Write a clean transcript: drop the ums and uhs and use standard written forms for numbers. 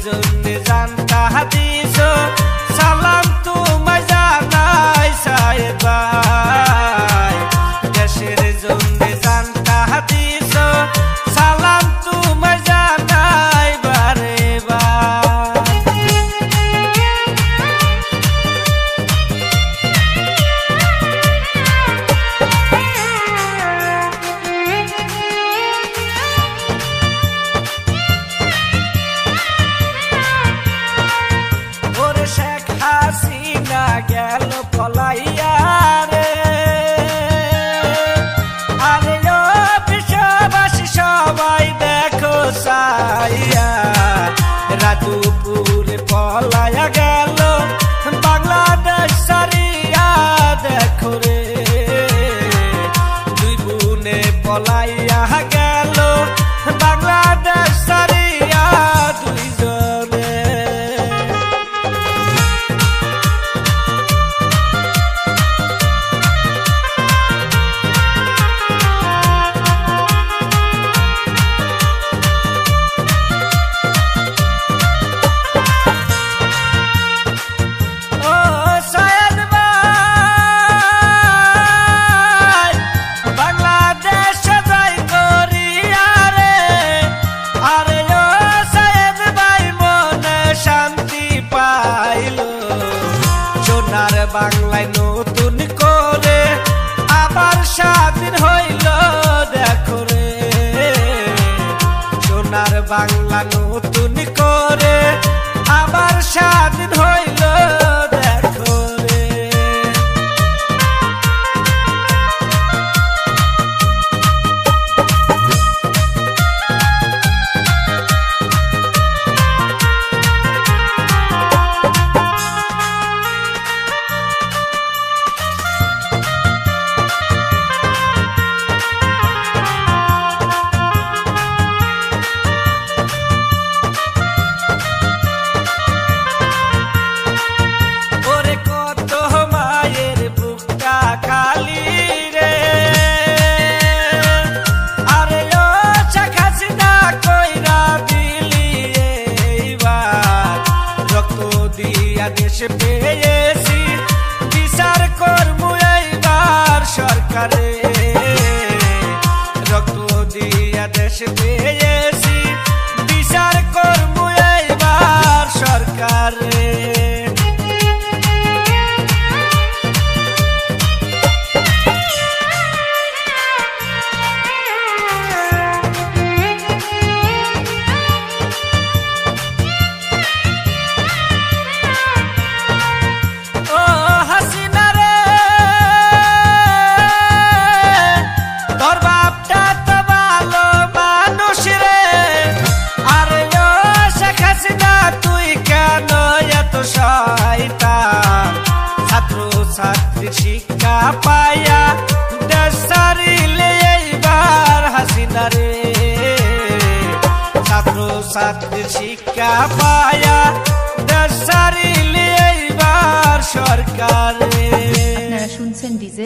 জন্য জানতা দিছ সালাম তোমায় জানাই সাহেব ভাই দেশের জন্য জানতা দিছ সালাম তোমায় জানাই বারে শেখ হাসিনা গেল পলাইয়া রে আরে ও বিশ্ববাসী সবাই দেখো সাইয়া রাজুপুরে পলাইয়া গেল বাংলাদেশ সারিয়া দেখো রে দুই বোনে পলাইয়া গেল বাংলাদেশ সারিয়া দুইজনে বাংলায় নতুন করে আবার স্বাধীন হইল দেখো রে সোনার বাংলা নতুন করে আবার স্বাধীন হইল দেখো রে দেশ পেয়েছি বিচার করবো এইবার সরকারে রক্ত দিয়া দেশ পেয়েছি বিচার করবো এইবার সরকারে ছাত্রী শিক্ষা পায়া দেশ ছাড়িলে এইবার হাসিনা রে ছাত্র ছাত্রী শিক্ষা পায়া দেশ ছাড়িলে এইবার সরকার রে। আপনারা শুনছেন ডিজে